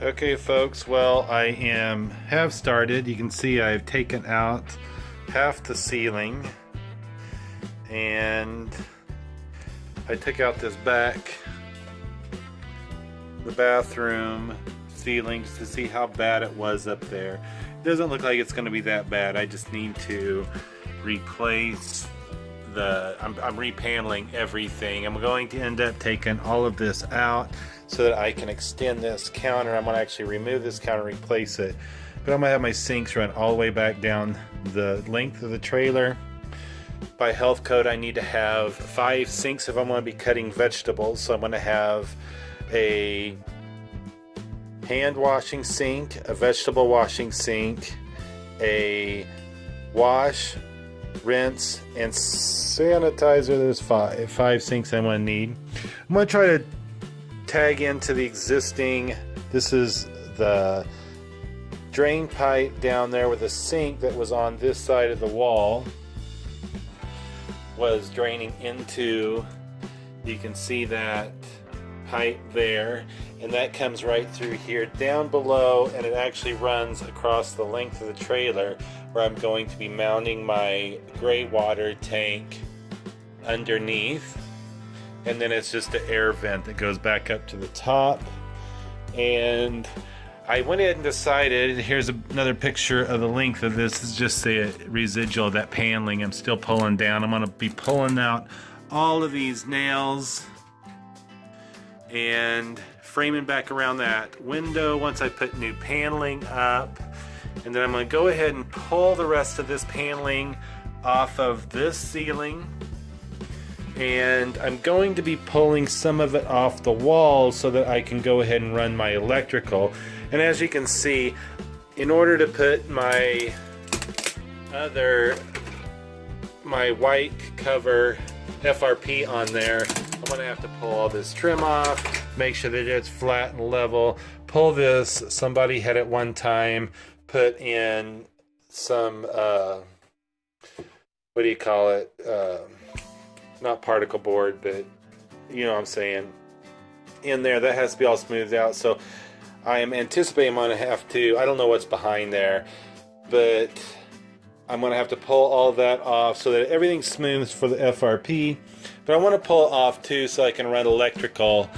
Okay folks, well have started. You can see I've taken out half the ceiling and I took out this the bathroom ceilings to see how bad it was up there. It doesn't look like it's going to be that bad. I just need to replace I'm repaneling everything. I'm going to end up taking all of this out so that I can extend this counter. I'm going to actually remove this counter and replace it. But I'm going to have my sinks run all the way back down the length of the trailer. By health code, I need to have 5 sinks if I'm going to be cutting vegetables. So I'm going to have a hand washing sink, a vegetable washing sink, a wash, rinse, and sanitizer. There's 5 sinks I'm going to need. I'm going to try to tag into the existing, this is the drain pipe down there with a sink that was on this side of the wall, was draining into, you can see that pipe there, and that comes right through here down below, and it actually runs across the length of the trailer where I'm going to be mounting my gray water tank underneath. And then it's just an air vent that goes back up to the top. And I went ahead and decided, here's another picture of the length of this. This is just the residual of that paneling I'm still pulling down. I'm going to be pulling out all of these nails and framing back around that window once I put new paneling up. And then I'm going to go ahead and pull the rest of this paneling off of this ceiling. And I'm going to be pulling some of it off the wall so that I can go ahead and run my electrical. And as you can see, in order to put my white cover FRP on there, I'm going to have to pull all this trim off, make sure that it's flat and level. Pull this, somebody had at one time put in some, what do you call it? Not particle board, but you know what I'm saying, in there. That has to be all smoothed out. So I am anticipating I'm going to have to, I don't know what's behind there, but I'm going to have to pull all that off so that everything's smooth for the FRP. But I want to pull it off too so I can run electrical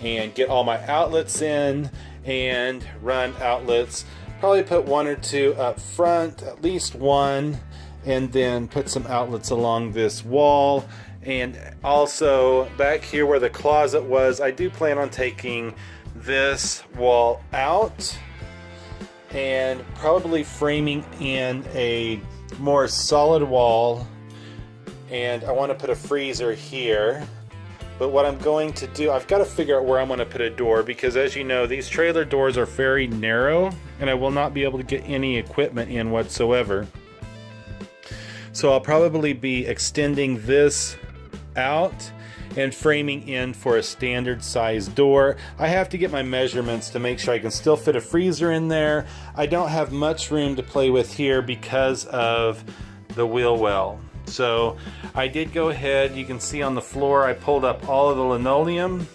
and get all my outlets in and run outlets. Probably put 1 or 2 up front, at least 1, and then put some outlets along this wall. And also back here where the closet was, I do plan on taking this wall out and probably framing in a more solid wall. And I want to put a freezer here. But what I'm going to do, I've got to figure out where I'm going to put a door, because as you know, these trailer doors are very narrow and I will not be able to get any equipment in whatsoever. So I'll probably be extending this out and framing in for a standard size door. I have to get my measurements to make sure I can still fit a freezer in there. I don't have much room to play with here because of the wheel well. So I did go ahead, you can see on the floor I pulled up all of the linoleum,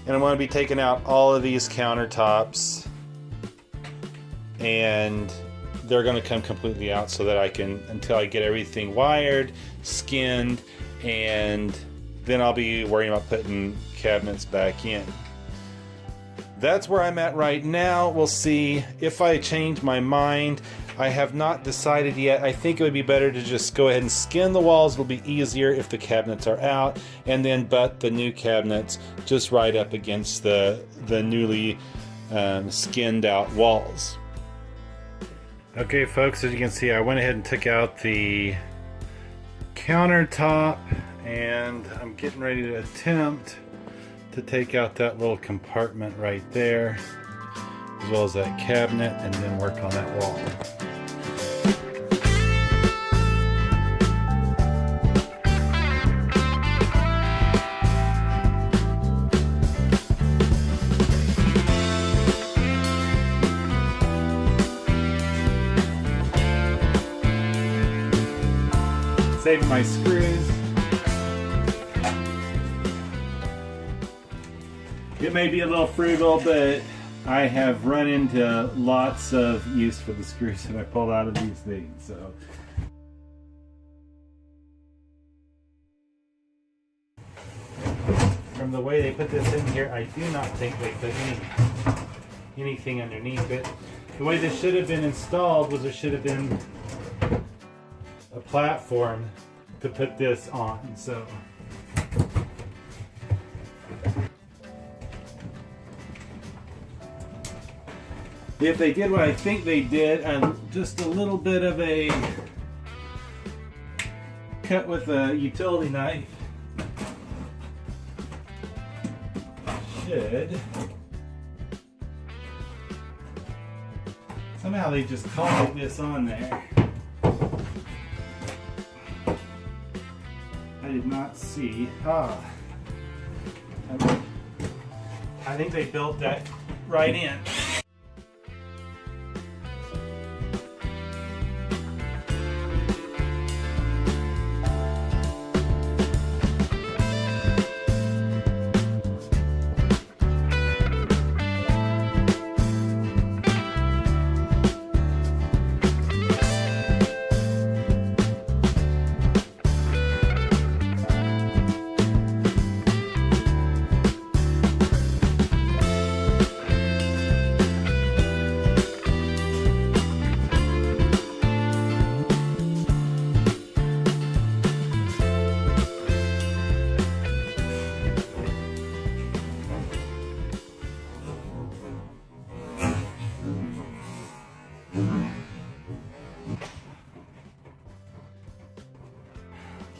and I'm going to be taking out all of these countertops, and they're going to come completely out so that I can, until I get everything wired, skinned, and then I'll be worrying about putting cabinets back in. That's where I'm at right now. We'll see if I change my mind. I have not decided yet. I think it would be better to just go ahead and skin the walls. It'll be easier if the cabinets are out, and then butt the new cabinets just right up against the newly skinned out walls. Okay folks, as you can see, I went ahead and took out the countertop, and I'm getting ready to attempt to take out that little compartment right there, as well as that cabinet, and then work on that wall. Saving my screws. It may be a little frugal, but I have run into lots of use for the screws that I pulled out of these things. So. From the way they put this in here, I do not think they put anything underneath it. The way this should have been installed was there should have been a platform to put this on. So if they did what I think they did, just a little bit of a cut with a utility knife, should. Somehow they just cobbled this on there. I did not see. I think they built that right in.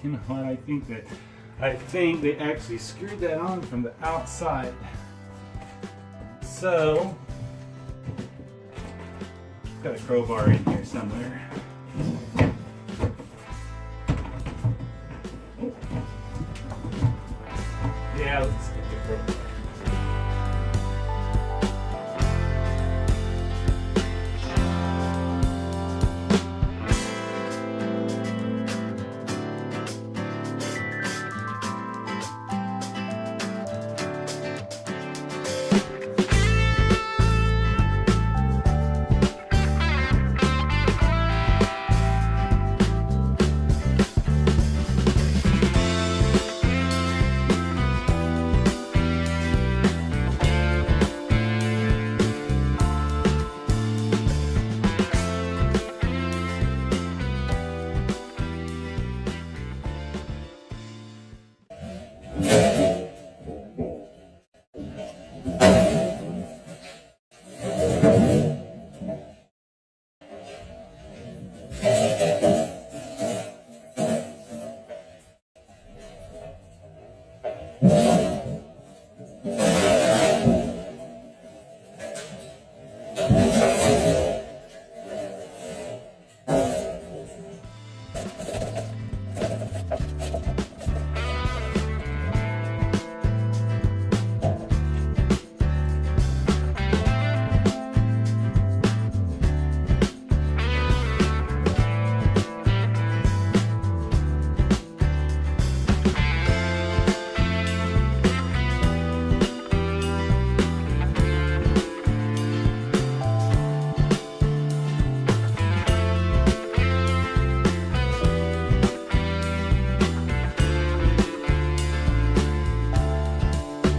You know what, I think they actually screwed that on from the outside. So, got a crowbar in here somewhere. Yeah, let's get the crowbar.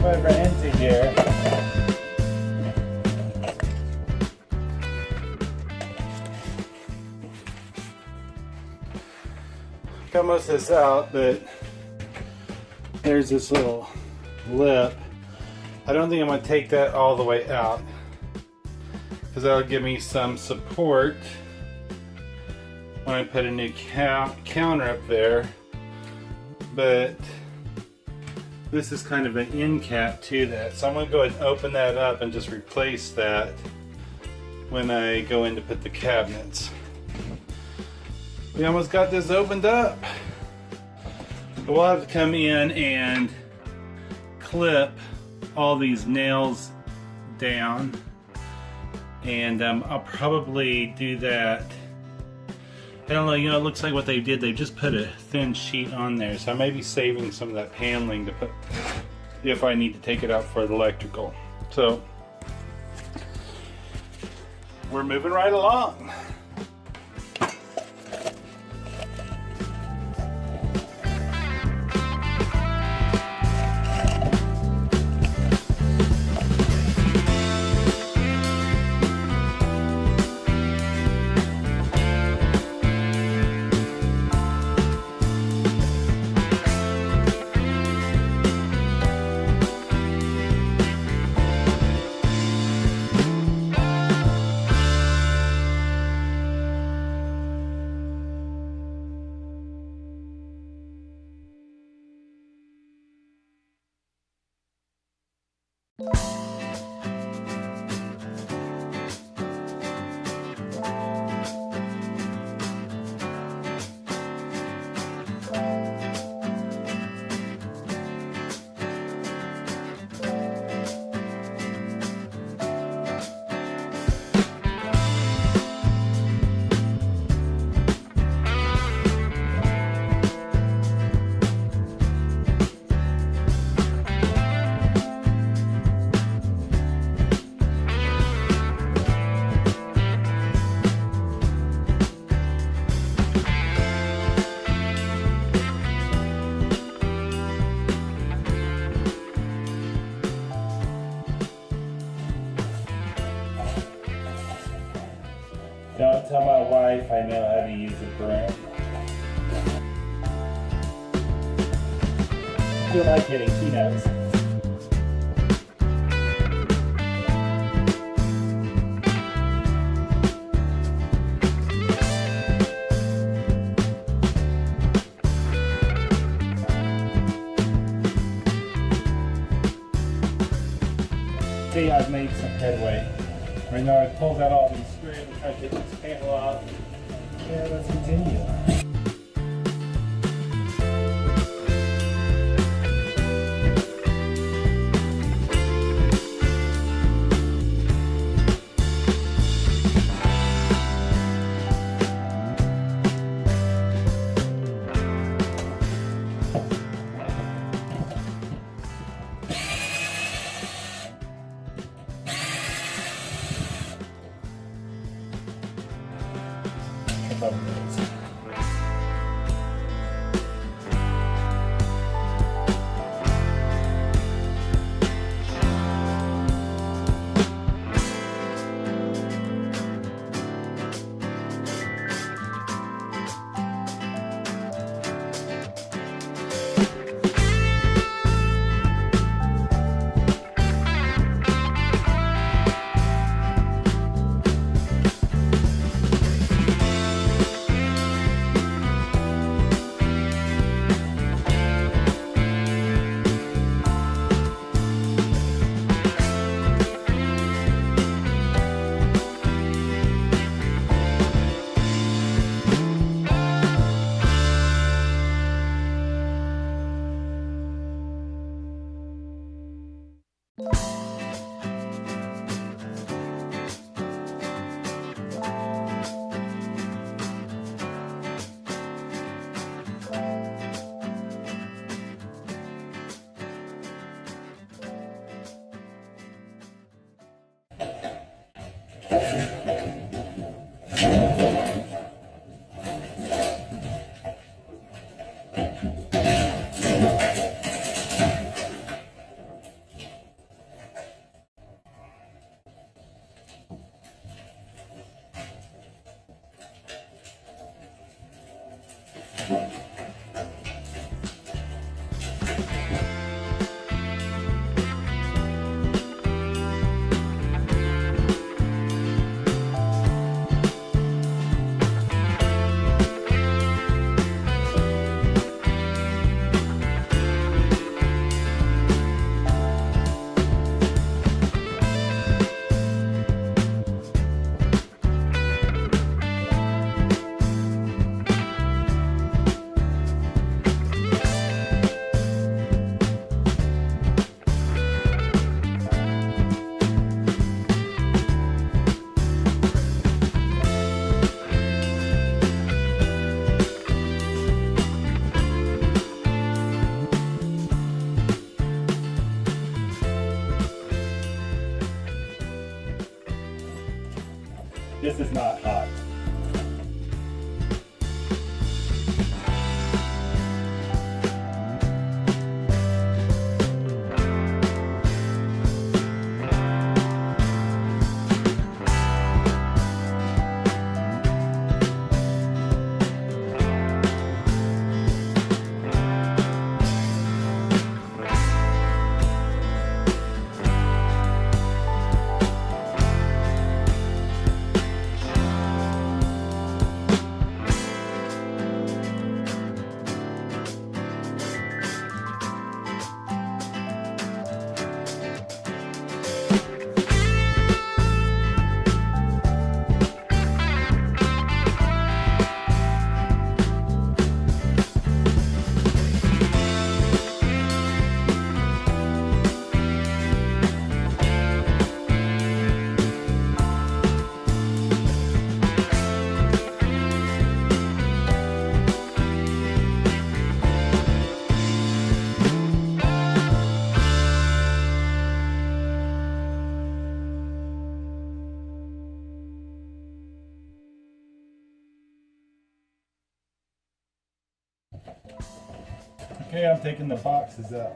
Whatever into here. Got most of this out, but there's this little lip. I don't think I'm going to take that all the way out because that'll give me some support when I put a new counter up there. But this is kind of an end cap to that, so I'm going to go ahead and open that up and just replace that when I go in to put the cabinets. We almost got this opened up. But we'll have to come in and clip all these nails down, and I'll probably do that. I don't know, you know, it looks like what they did, they just put a thin sheet on there, so I may be saving some of that paneling to put if I need to take it out for the electrical. So we're moving right along. Don't tell my wife I know how to use a broom. Who am I kidding? She knows. See, I've made some headway. Right now I've pulled out all these screws and tried to get this panel off. Yeah, let's continue. This is not hot. Okay, I'm taking the boxes out.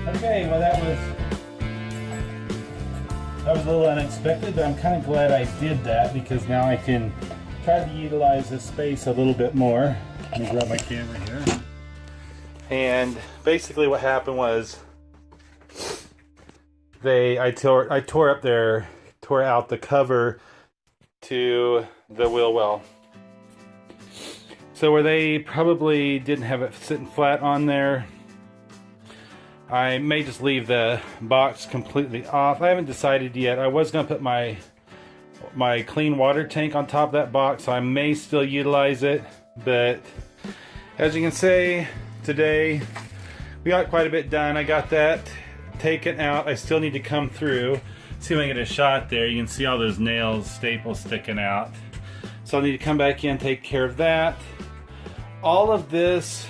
Okay, well that was a little unexpected, but I'm kind of glad I did that because now I can try to utilize this space a little bit more. Let me grab my camera here. And basically what happened was I tore out the cover to the wheel well. So where they probably didn't have it sitting flat on there, I may just leave the box completely off. I haven't decided yet. I was going to put my clean water tank on top of that box, so I may still utilize it. But as you can see, today we got quite a bit done. I got that taken out. I still need to come through. See if I can get a shot there. You can see all those nails, staples sticking out. So I need to come back in, take care of that. All of this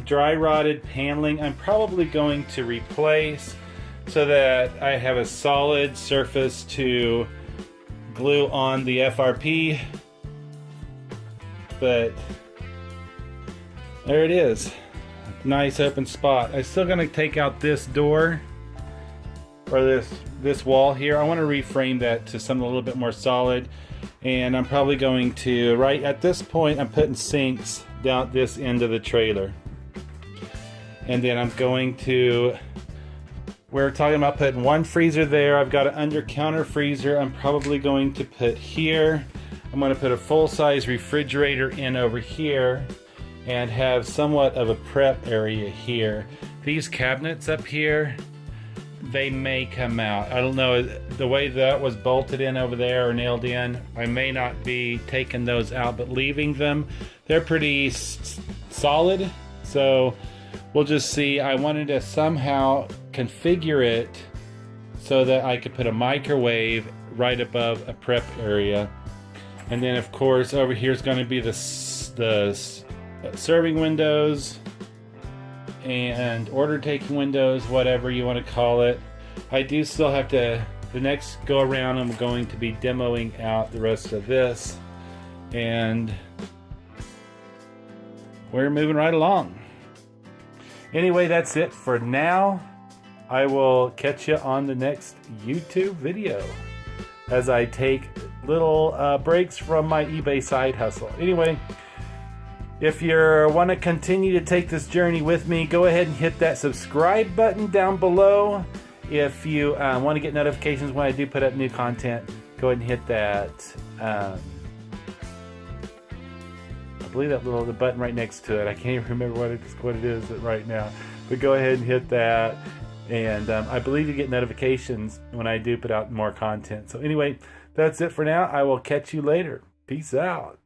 dry rotted paneling I'm probably going to replace so that I have a solid surface to glue on the FRP. But There it is. Nice open spot. I'm still gonna take out this door, or this wall here. I want to reframe that to something a little bit more solid, and I'm probably going to, right at this point, I'm putting sinks down this end of the trailer, and then I'm going to, we're talking about putting one freezer there. I've got an under counter freezer I'm probably going to put here. I'm going to put a full-size refrigerator in over here and have somewhat of a prep area here. These cabinets up here, they may come out. I don't know, the way that was bolted in over there or nailed in, I may not be taking those out but leaving them. They're pretty solid, so we'll just see. I wanted to somehow configure it so that I could put a microwave right above a prep area. And then of course over here is going to be the serving windows and order taking windows, whatever you want to call it. I do still have to, the next go around I'm going to be demoing out the rest of this, and we're moving right along. Anyway, that's it for now. I will catch you on the next YouTube video as I take little breaks from my eBay side hustle. Anyway, if you want to continue to take this journey with me, go ahead and hit that subscribe button down below. If you want to get notifications when I do put up new content, go ahead and hit that. I believe that the button right next to it. I can't even remember what it is right now. But go ahead and hit that. And I believe you get notifications when I do put out more content. So anyway, that's it for now. I will catch you later. Peace out.